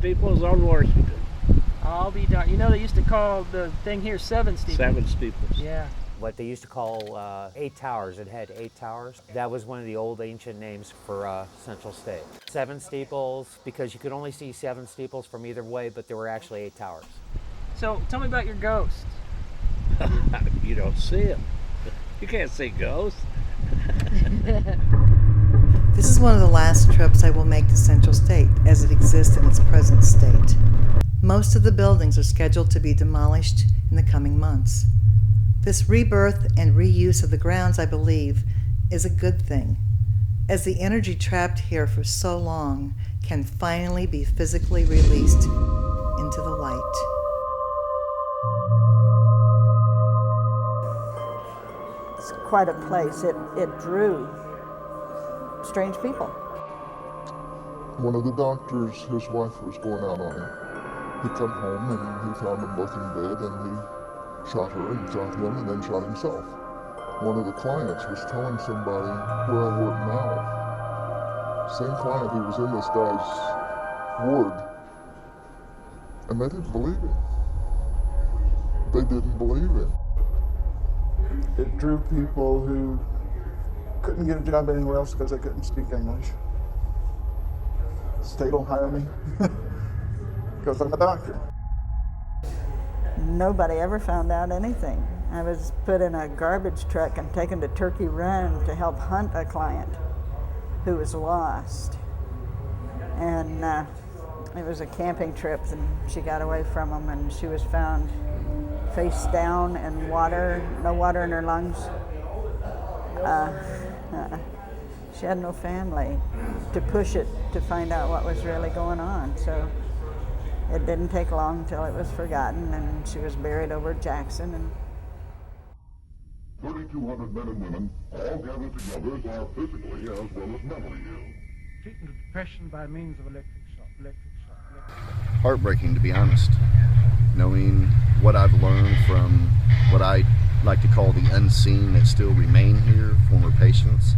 steeples on Washington. I'll be darned. You know, they used to call the thing here 7 steeples. 7 steeples. Yeah. What they used to call 8 towers. It had 8 towers. That was one of the old ancient names for Central State. 7 steeples, because you could only see 7 steeples from either way, but there were actually 8 towers. So tell me about your ghost. You don't see them. You can't see ghosts. This is one of the last trips I will make to Central State as it exists in its present state. Most of the buildings are scheduled to be demolished in the coming months. This rebirth and reuse of the grounds, I believe, is a good thing, as the energy trapped here for so long can finally be physically released into the light. It's quite a place. It drew strange people. One of the doctors, his wife was going out on him. He come home and he found them both in bed, and he shot her and shot him and then shot himself. One of the clients was telling somebody where I work now. Same client who was in this guy's ward, and they didn't believe him. They didn't believe him. It drew people who couldn't get a job anywhere else because they couldn't speak English. State will hire me because I'm a doctor. Nobody ever found out anything. I was put in a garbage truck and taken to Turkey Run to help hunt a client who was lost. And it was a camping trip, and she got away from them, and she was found face down in water, no water in her lungs. She had no family to push it to find out what was really going on. So it didn't take long until it was forgotten, and she was buried over at Jackson. And 3,200 men and women, all gathered together, are physically as well as mentally ill. Treatment of depression by means of electric shock. Heartbreaking, to be honest. Knowing what I've learned from what I like to call the unseen that still remain here, former patients.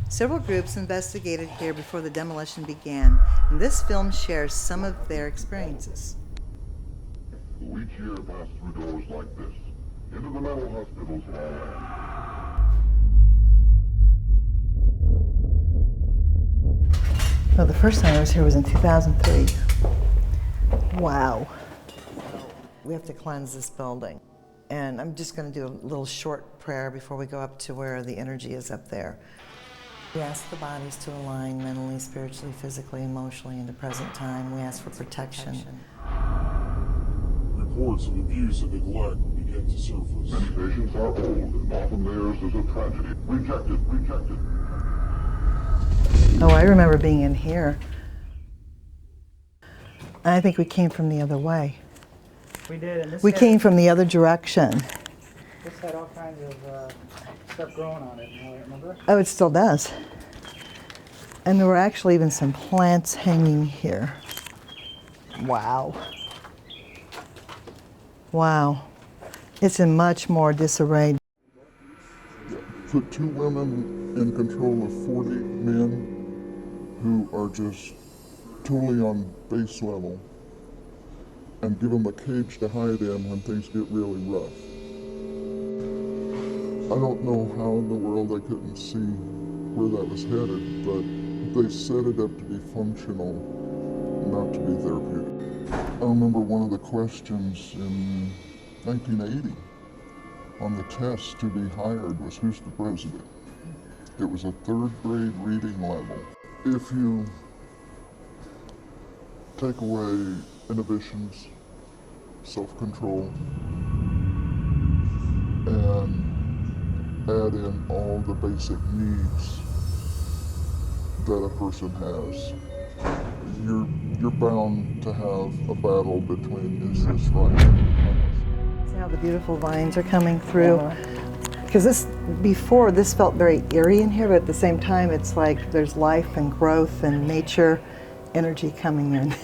Several groups investigated here before the demolition began, and this film shares some of their experiences. Who each year pass through doors like this, into the mental hospitals of our land. Well, the first time I was here was in 2003. Wow. We have to cleanse this building. And I'm just going to do a little short prayer before we go up to where the energy is up there. We ask the bodies to align mentally, spiritually, physically, emotionally in the present time. We ask for protection. Reports of abuse and neglect begin to surface. Many patients are old, and often theirs is a tragedy. Rejected. Oh, I remember being in here. I think we came from the other way. We did. And We came from the other direction. This had all kinds of stuff growing on it, remember? Oh, it still does. And there were actually even some plants hanging here. Wow. Wow. It's in much more disarray. Put 2 women in control of 40 men who are just totally on base level, and give them a cage to hide in when things get really rough. I don't know how in the world they couldn't see where that was headed, but they set it up to be functional, not to be therapeutic. I remember one of the questions in 1980 on the test to be hired was, who's the president? It was a 3rd grade reading level. If you take away inhibitions, self-control, and add in all the basic needs that a person has, you're bound to have a battle between, is this right? See how the beautiful vines are coming through? Because before this felt very eerie in here, but at the same time it's like there's life and growth and nature energy coming in.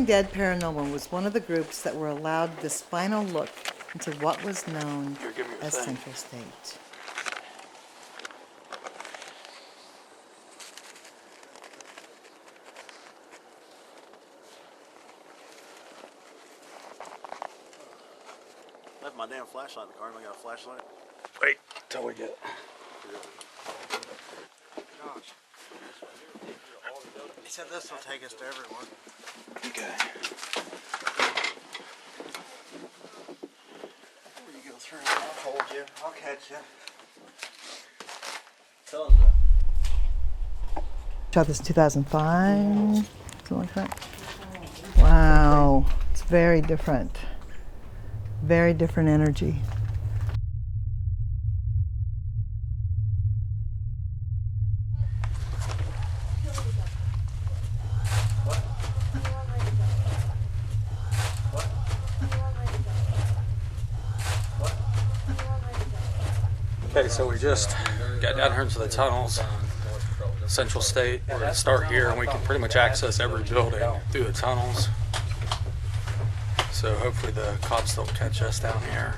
Dead Paranormal was one of the groups that were allowed this final look into what was known as Central State. Left my damn flashlight in the car. I got a flashlight. Wait till we get. He said this will take us to everyone. Okay. You go through. I'll hold you. I'll catch you. Tell him that. Shot this 2005, something like that. Wow, it's very different. Very different energy. Okay, so we just got down here into the tunnels, Central State. We're going to start here, and we can pretty much access every building through the tunnels. So hopefully the cops don't catch us down here.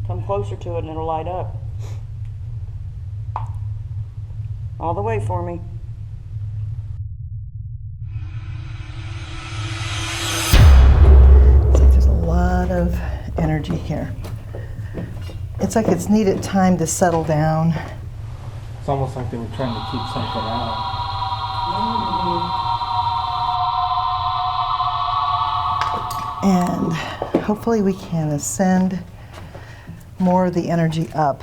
Come closer to it and it'll light up. All the way for me. It's like there's a lot of energy here. It's like it's needed time to settle down. It's almost like they were trying to keep something out. And hopefully we can ascend more of the energy up.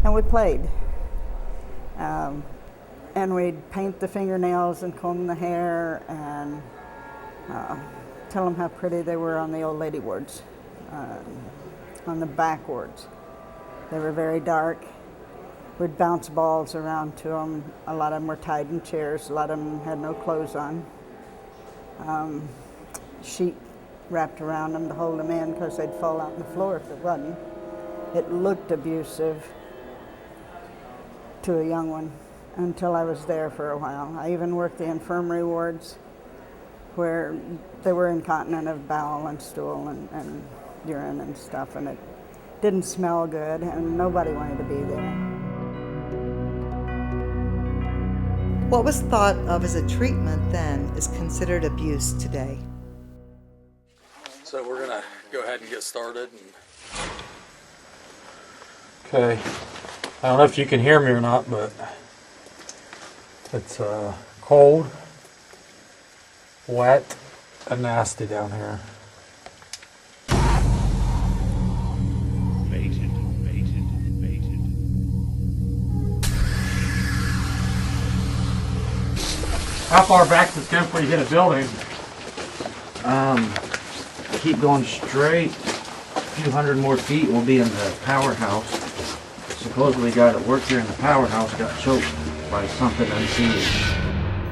And we played. And we'd paint the fingernails and comb the hair and tell them how pretty they were on the old lady wards, on the back wards. They were very dark. We'd bounce balls around to them. A lot of them were tied in chairs. A lot of them had no clothes on. Sheet wrapped around them to hold them in because they'd fall out on the floor if it wasn't. It looked abusive to a young one until I was there for a while. I even worked the infirmary wards where they were incontinent of bowel and stool and urine and stuff, and it didn't smell good, and nobody wanted to be there. What was thought of as a treatment then is considered abuse today. So we're going to go ahead and get started. Okay, I don't know if you can hear me or not, but it's cold, wet, and nasty down here. How far back does it go before you hit a building? Keep going straight. A few hundred more feet, we'll be in the powerhouse. Supposedly, the guy that worked here in the powerhouse got choked by something unseen.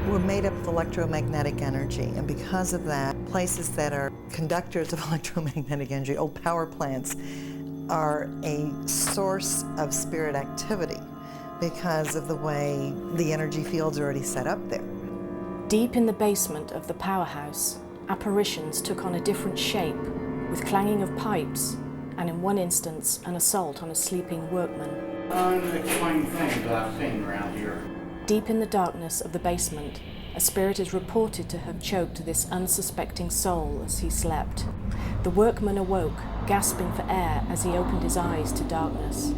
We're made up of electromagnetic energy, and because of that, places that are conductors of electromagnetic energy, old power plants, are a source of spirit activity because of the way the energy fields are already set up there. Deep in the basement of the powerhouse, apparitions took on a different shape, with clanging of pipes, and in one instance, an assault on a sleeping workman. Unexplained things I've seen around here. Deep in the darkness of the basement, a spirit is reported to have choked this unsuspecting soul as he slept. The workman awoke, gasping for air as he opened his eyes to darkness.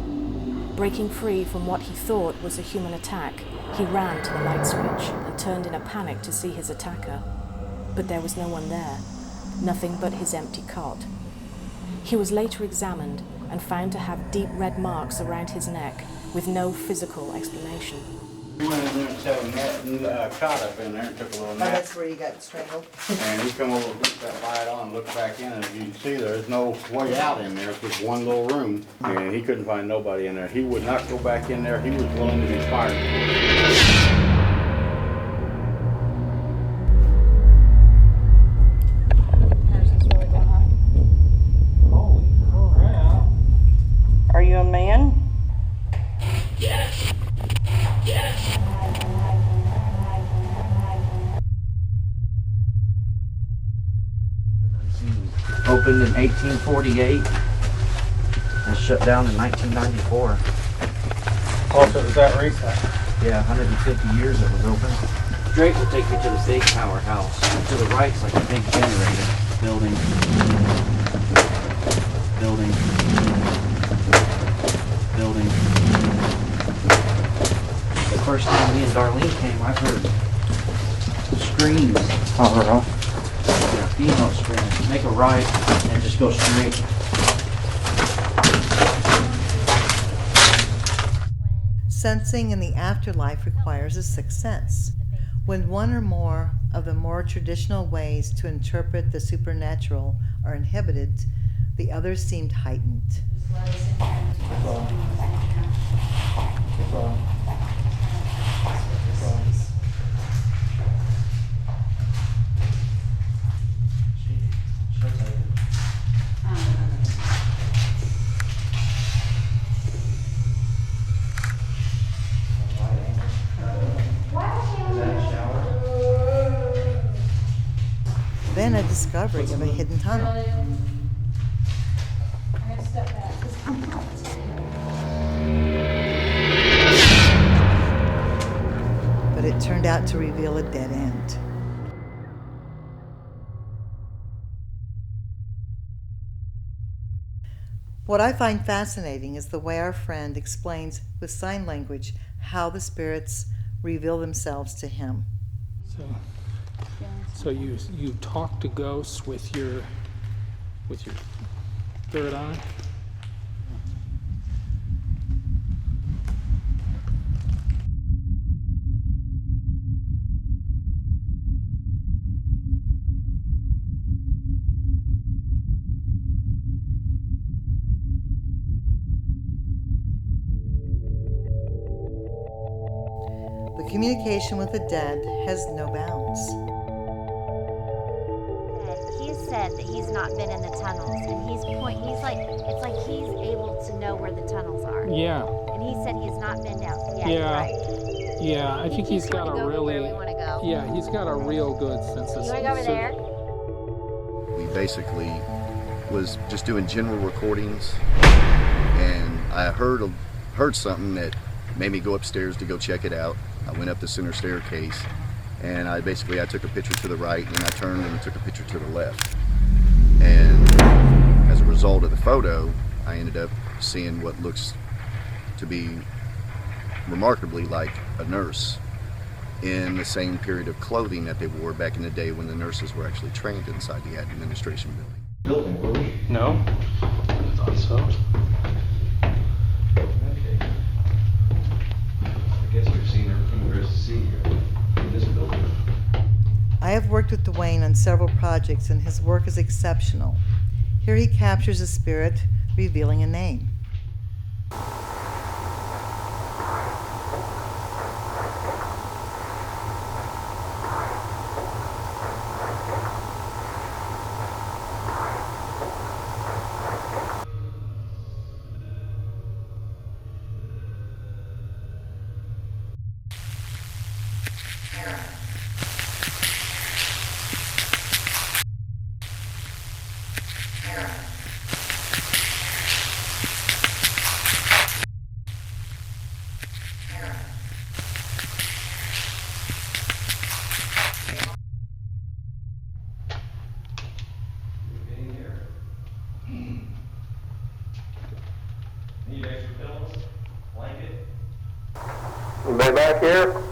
Breaking free from what he thought was a human attack, he ran to the light switch and turned in a panic to see his attacker. But there was no one there, nothing but his empty cot. He was later examined and found to have deep red marks around his neck with no physical explanation. He went in there and set a net and caught up in there and took a little nap. That's where you got strangled? And he come over, put that light on, and looked back in, and as you can see, there's no way out in there. It's just one little room, and he couldn't find nobody in there. He would not go back in there. He was willing to be fired. Are you a man? Yes. opened in 1848 and shut down in 1994. Also, is that recent? Yeah, 150 years it was open. Drake will take me to the big powerhouse. To the right's like a big generator building. Building. Building. The first time me and Darlene came, I heard screams. Oh, really? Yeah, female screams. Make a right and just go straight. Sensing in the afterlife requires a sixth sense. When one or more of the more traditional ways to interpret the supernatural are inhibited, the others seemed heightened. Then a discovery of a hidden tunnel. But it turned out to reveal a dead end. What I find fascinating is the way our friend explains with sign language how the spirits reveal themselves to him. So you talk to ghosts with your third eye? The communication with the dead has no bounds. He said that he's not been in the tunnels, and it's like he's able to know where the tunnels are. Yeah. And he said he's not been down. Yeah. Yeah. Right. Yeah, I think he's got a really. Where we want to go. Yeah, he's got a real good sense of. You want to go over there? We basically was just doing general recordings, and I heard something that made me go upstairs to go check it out. I went up the center staircase, and I took a picture to the right, and then I turned and took a picture to the left. And as a result of the photo, I ended up seeing what looks to be remarkably like a nurse in the same period of clothing that they wore back in the day when the nurses were actually trained inside the administration building. No. I thought so. Okay. I guess we've seen everything there is to see here in this building. I have worked with Dwayne on several projects, and his work is exceptional. Here he captures a spirit, revealing a name. Need extra pillows? Blanket? Anybody back here?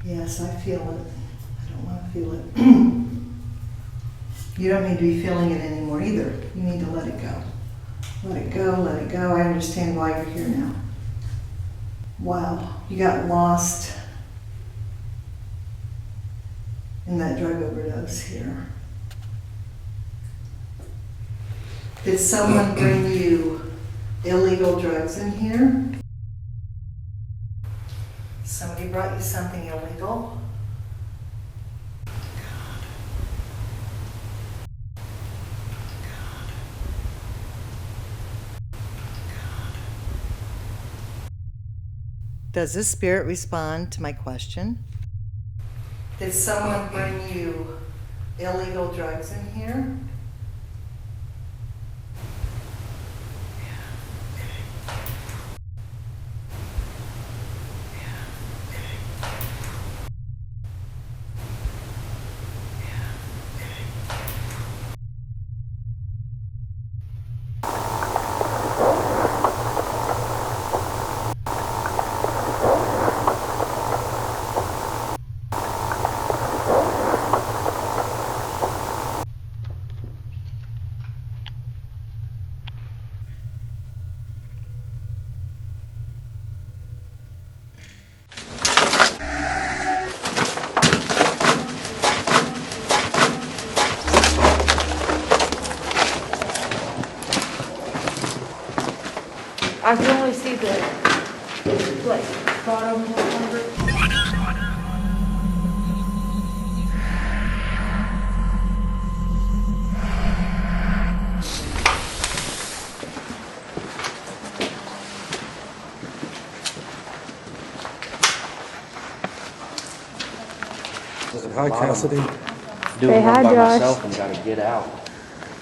Yes, I feel it. I don't want to feel it. You don't need to be feeling it anymore either. You need to let it go. Let it go, let it go. I understand why you're here now. Wow, you got lost in that drug overdose here. Did someone bring you illegal drugs in here? Somebody brought you something illegal? Does this spirit respond to my question? Did someone bring you illegal drugs in here? I can only see the, like, bottom 100. Hi, Cassidy. Doing Say hi, one by Josh. myself and gotta get out.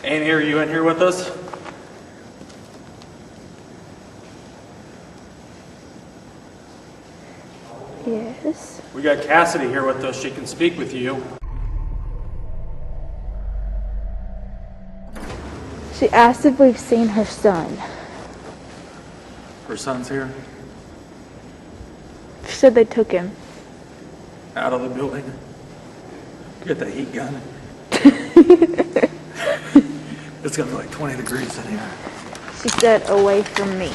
Ain't here, you in here with us? Yes. We got Cassidy here with us. She can speak with you. She asked if we've seen her son. Her son's here. She said they took him. Out of the building. Get the heat gun. It's gonna be like 20 degrees in here. She said away from me.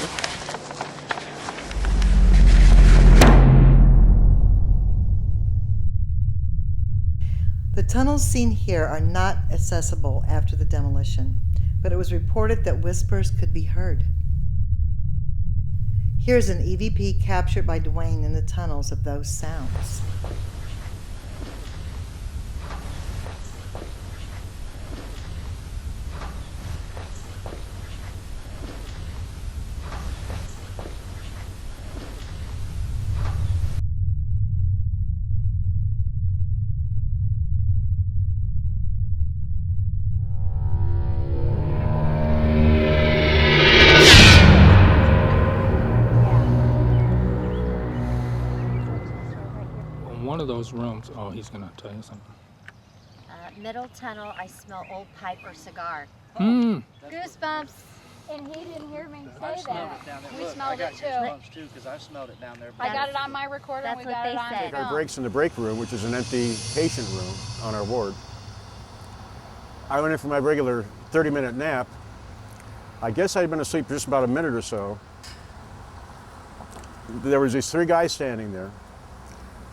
The tunnels seen here are not accessible after the demolition, but it was reported that whispers could be heard. Here's an EVP captured by Dwayne in the tunnels of those sounds. One of those rooms, oh, he's gonna tell you something. Middle tunnel, I smell old pipe or cigar. Goosebumps. And he didn't hear me say that. We Look, smelled I got it too. goosebumps too because I smelled it down there. I got it on my recorder and we got it on Take our film. breaks in the break room, which is an empty patient room on our ward. I went in for my regular 30-minute nap. I guess I'd been asleep just about a minute or so. There was these three guys standing there,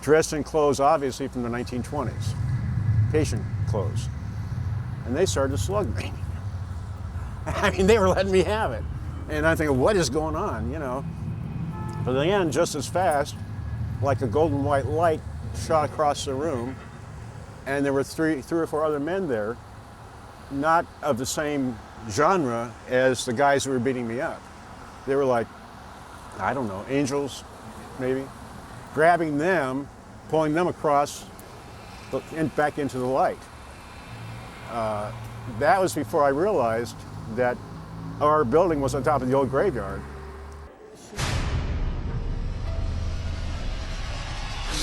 dressed in clothes obviously from the 1920s, patient clothes. And they started to slug me. I mean, they were letting me have it. And I'm thinking, what is going on, you know? But then, just as fast, like a golden white light shot across the room, and there were three or four other men there, not of the same genre as the guys who were beating me up. They were like, I don't know, angels, maybe, grabbing them, pulling them across and back into the light. That was before I realized that our building was on top of the old graveyard.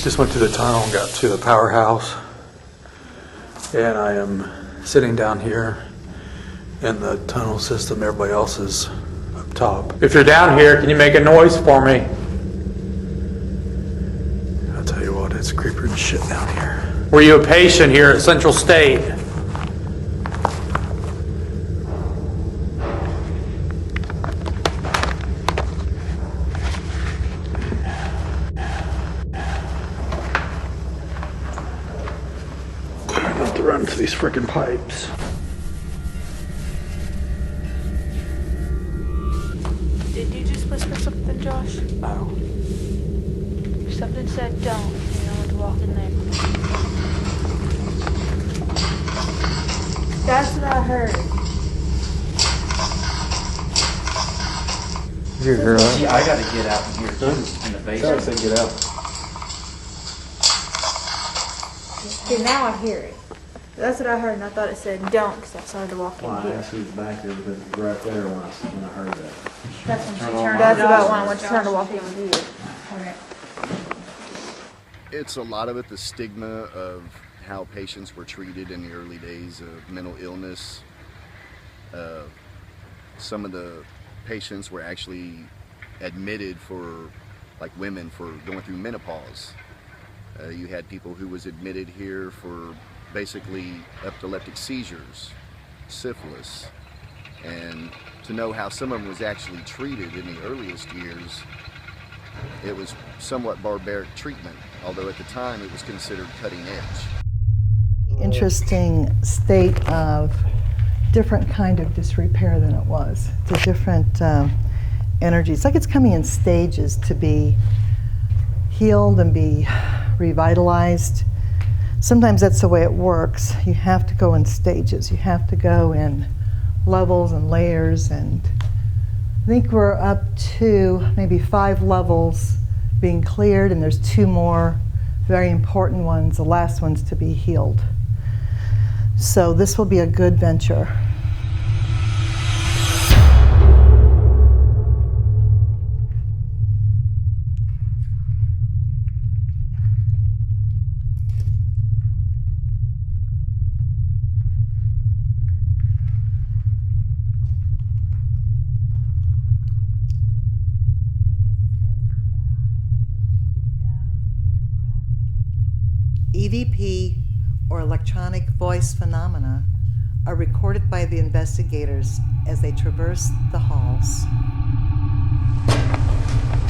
Just went through the tunnel and got to the powerhouse. And I am sitting down here in the tunnel system. Everybody else is up top. If you're down here, can you make a noise for me? I'll tell you what, it's creepier than shit down here. Were you a patient here at Central State? Not to run into these freaking pipes. Did you just whisper something, Josh? Oh. Something said don't, and no one's walking there. That's what I heard. Is your girl? Yeah, I gotta get out in here too, in the basement. Say get out. Okay, now I hear it. That's what I heard, and I thought it said don't, because I started to walk Well, in I here. asked who's back there because it was right there when I heard that. That's when she Turn on turned. my That's about lights. when I went to turn to walk in with you. Okay. It's a lot of it the stigma of how patients were treated in the early days of mental illness. Some of the patients were actually admitted for, like women, for going through menopause. You had people who was admitted here for basically epileptic seizures, syphilis, and to know how some of them was actually treated in the earliest years, it was somewhat barbaric treatment, although at the time it was considered cutting edge. Interesting state of different kind of disrepair than it was. It's a different energy. It's like it's coming in stages to be healed and be revitalized. Sometimes that's the way it works. You have to go in stages. You have to go in levels and layers, and I think we're up to maybe 5 levels being cleared, and there's 2 more very important ones, the last one's to be healed. So this will be a good venture. EVP, or electronic voice phenomena, are recorded by the investigators as they traverse the halls.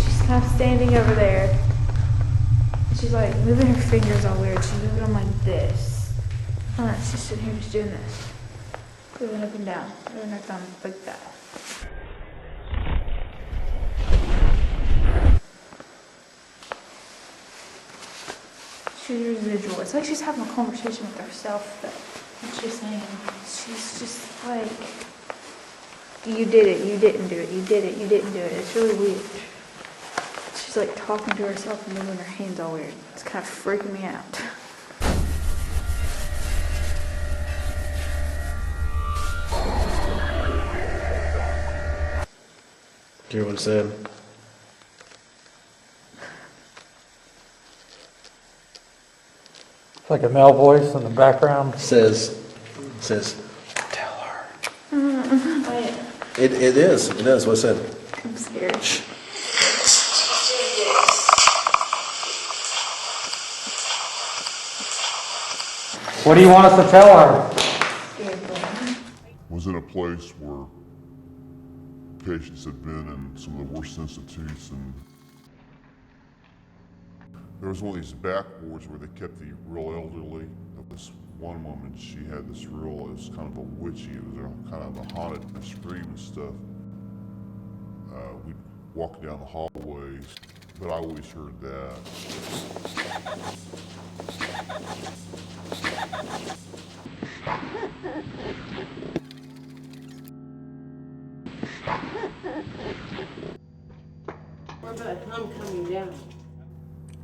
She's kind of standing over there. She's like moving her fingers all weird. She's moving them like this. Oh, she's just sitting here just doing this. Moving up and down. Moving her thumb like that. She's residual. It's like she's having a conversation with herself, but what she's saying, she's just like, you did it, you didn't do it, you did it, you didn't do it. It's really weird. She's like talking to herself and moving her hands all weird. It's kind of freaking me out. Hear what it said? It's like a male voice in the background. Says, tell her. It is. What's that? I'm scared. What do you want us to tell her? Was in a place where patients had been in some of the worst institutes, and there was one of these back wards where they kept the real elderly. This one woman, she had this real, it was kind of a witchy, it was kind of a haunted scream and stuff. We'd walk down the hallways, but I always heard that. What about Tom coming down?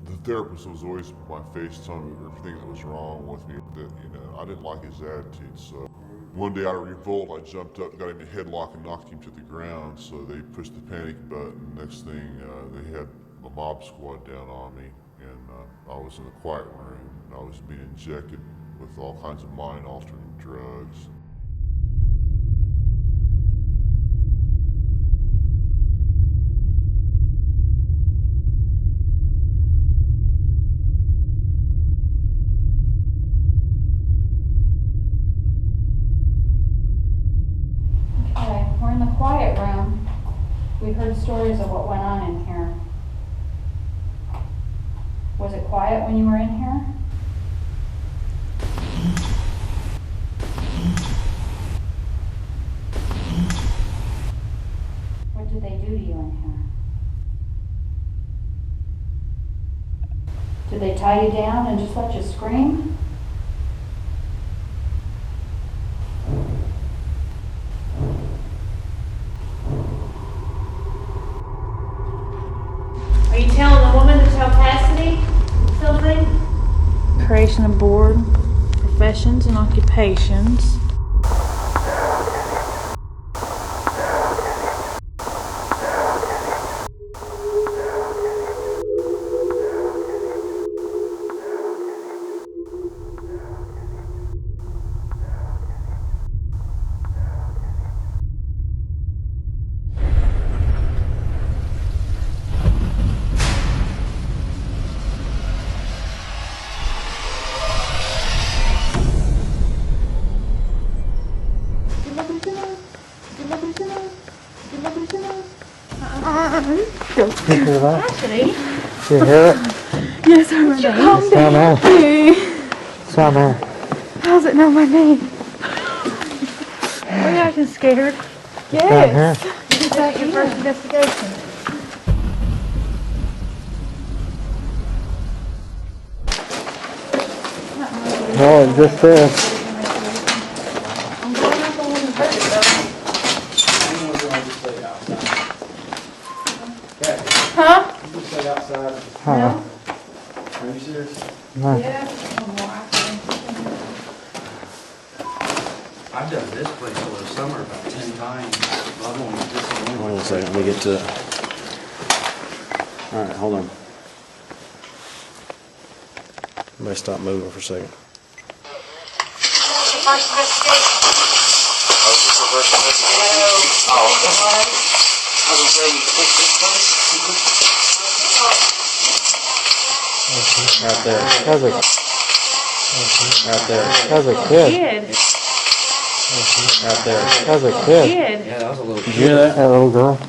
The therapist was always my face telling me everything that was wrong with me. That, I didn't like his attitude. So one day out of revolt, I jumped up, got him in a headlock, and knocked him to the ground. So they pushed the panic button. Next thing, they had a mob squad down on me, and I was in a quiet room, and I was being injected with all kinds of mind-altering drugs. We're in the quiet room. We heard stories of what went on in here. Was it quiet when you were in here? What did they do to you in here? Did they tie you down and just let you scream? Classification of board, professions and occupations. You hear that? Actually, You hear it? yes, I heard that. Calm It's down down. there. It's down there. How's it know my name? Are you acting scared? Down Yes. here. Is that your first investigation? No, it just is. I'm glad I'm the one who heard it though. Huh? You stay outside. Huh. Are you serious? No. Yeah. I've done this place over the summer about 10 times. I've only did this one. Hold on a second, let me get to it. All right, hold on. Everybody stop moving for a second. First investigation. Oh, is this the first investigation? Oh, okay. I was gonna say, you picked this place? Right there. That was a, Right there. that was a kid. Kid. Right there. That was a kid. Kid. Yeah, that was a little. Did you hear that? That little girl.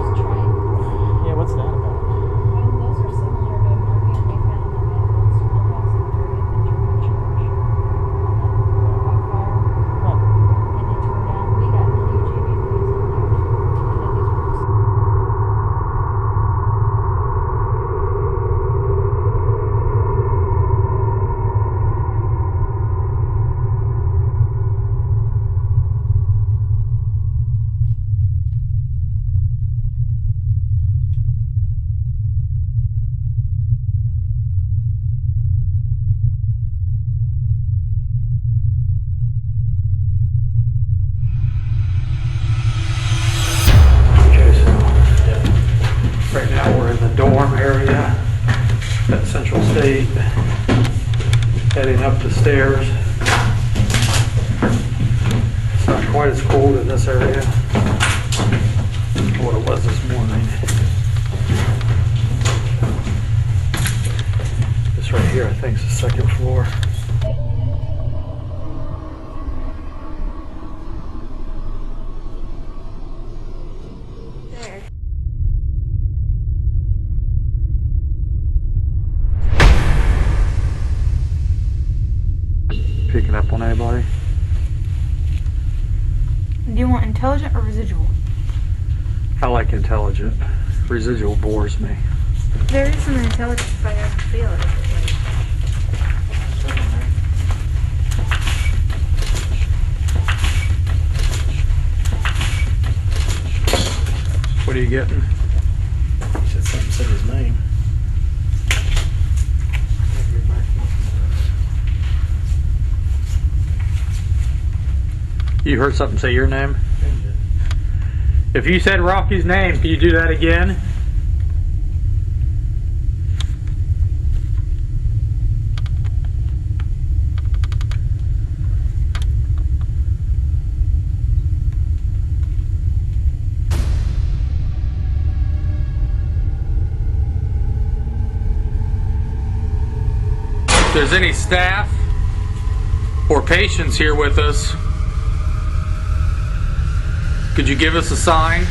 Yeah, what's that about? Those are similar to a marking they found in that old schoolhouse at 30th and German Church. Caught fire. And they tore down. We got huge EVPs in there. And then these were Okay, so right now we're in the dorm area at Central State, heading up the stairs. It's not quite as cold in this area as what it was this morning. This right here, I think, is the second floor. There. Picking up on anybody? Do you want intelligent or residual? I like intelligent. Residual bores me. There is some intelligence if I can feel it. What are you getting? He said something, said his name. You heard something say your name? If you said Rocky's name, can you do that again? If there's any staff or patients here with us, could you give us a sign?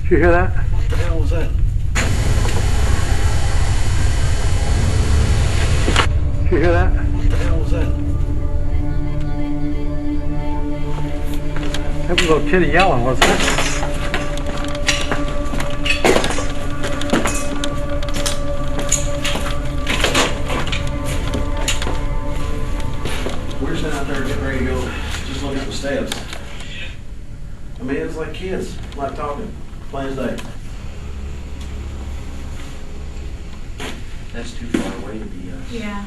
Did you hear that? the hell was that? You hear that? What the hell was that? That was a little kitty yelling, wasn't it? We're sitting out there getting ready to go, just looking at the steps. I mean, it's like kids, like talking, plain as day. That's too far away to be us. Yeah.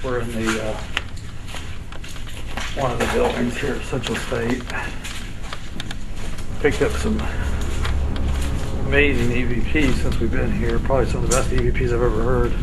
We're in the one of the buildings here at Central State. Picked up some amazing EVPs since we've been here. Probably some of the best EVPs I've ever heard.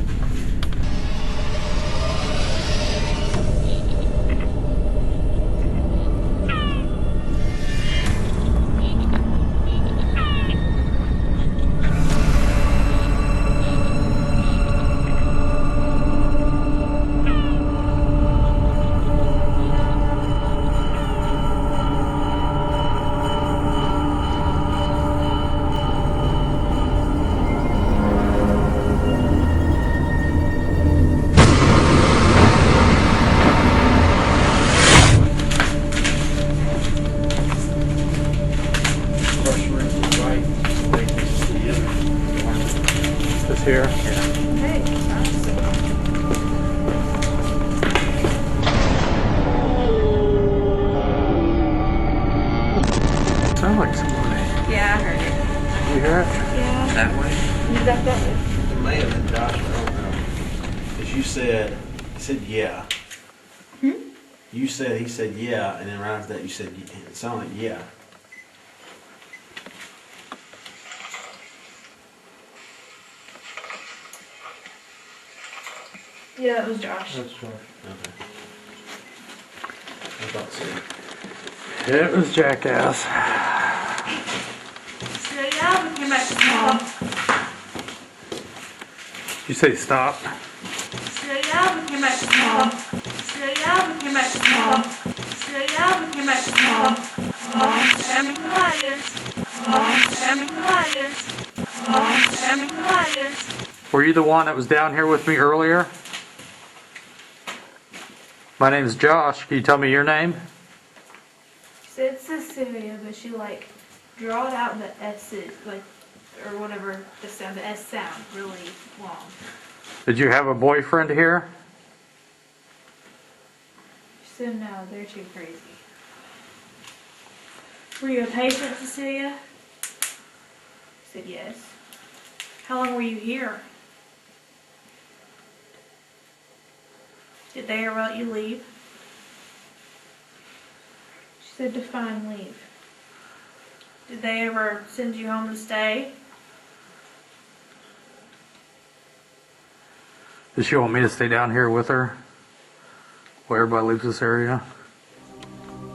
Here. Sound like somebody. Yeah, I heard it. You hear it? Yeah. That way? You got that way? It may have been Josh, I don't know. Because you said yeah. You said, he said yeah, and then right after that you said, it sounded like yeah. Yeah, that was Josh. That's Josh. Okay. I thought so. It was Jackass. So yeah, we came back to stop. You say stop? So yeah, we came back to stop. So yeah, we came back to stop. So yeah, we came back to stop. Jamming the wires. Jamming the wires. Jamming the wires. Were you the one that was down here with me earlier? My name's Josh. Can you tell me your name? She said Cecilia, but she like drawed out the S's, like, or whatever the sound, the S sound, really long. Did you have a boyfriend here? She said no, they're too crazy. Were you a patient, Cecilia? She said yes. How long were you here? Did they ever let you leave? She said define leave. Did they ever send you home to stay? Does she want me to stay down here with her? While everybody leaves this area?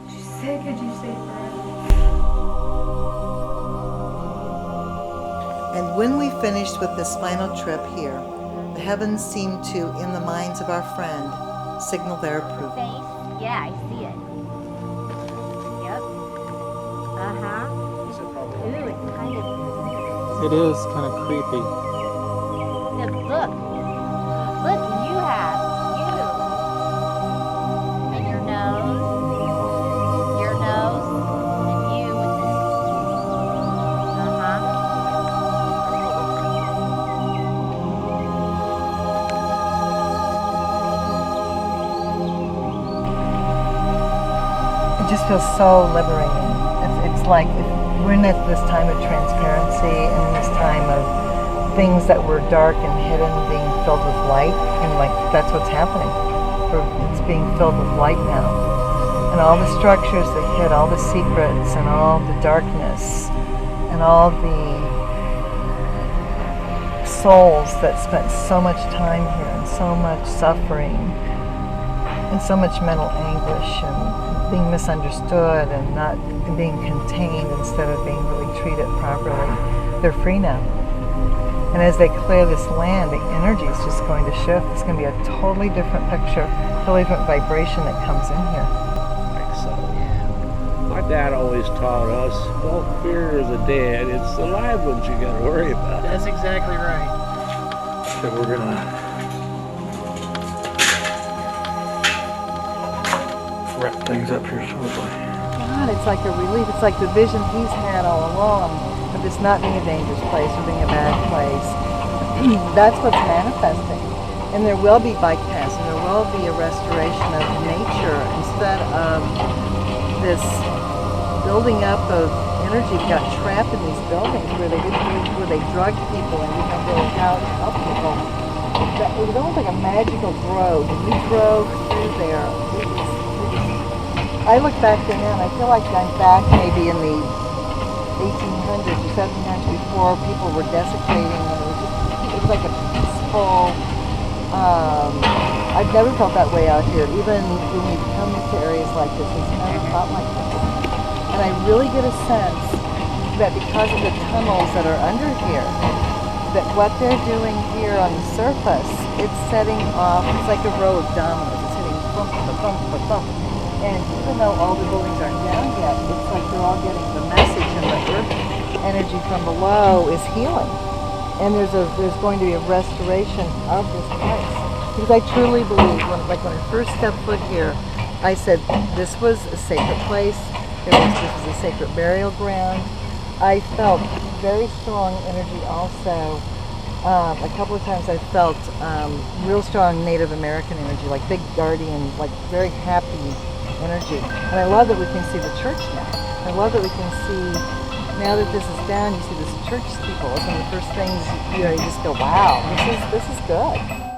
She said, could you stay forever? And when we finished with this final trip here, the heavens seemed to, in the minds of our friend, signal their approval. Face? Yeah, I see it. Yep. Uh-huh. Ooh, it's kind of... It is kind of creepy. Look. Look, and you have you. And your nose, and you with it. It just feels so liberating. It's like we're in this time of transparency and in this time of things that were dark and hidden being filled with light, and like that's what's happening. It's being filled with light now. And all the structures that hid, all the secrets and all the darkness and all the souls that spent so much time here and so much suffering and so much mental anguish and being misunderstood and not being contained instead of being really treated properly, they're free now. And as they clear this land, the energy is just going to shift. It's going to be a totally different picture, totally different vibration that comes in here. I think so, yeah. I Dad always taught us, don't fear the dead, it's the live ones you gotta worry about. That's exactly right. So we're gonna wrap things up here shortly. God, it's like a relief. It's like the vision he's had all along of this not being a dangerous place or being a bad place. That's what's manifesting. And there will be bike paths, and there will be a restoration of nature instead of this building up of energy that got trapped in these buildings where they drugged people and didn't know really how to help people. It was almost like a magical grove. When we drove through there, I look back there now and I feel like I'm back maybe in the 1800s or 1700s before people were desecrating, and it was like a peaceful, I've never felt that way out here. Even when we come into areas like this, it's never felt like this. And I really get a sense that because of the tunnels that are under here, that what they're doing here on the surface, it's setting off, it's like a row of dominoes. It's hitting bump, bump, bump, bump. And even though all the buildings aren't down yet, it's like they're all getting the message, and the earth energy from below is healing. And there's going to be a restoration of this place. Because I truly believe, when I first stepped foot here, I said this was a sacred place. This was a sacred burial ground. I felt very strong energy also. A couple of times I felt real strong Native American energy, like big guardian, like very happy energy. And I love that we can see the church now. I love that we can see, now that this is down, you see this church steeple. It's one of the first things, you just go, wow, this is good.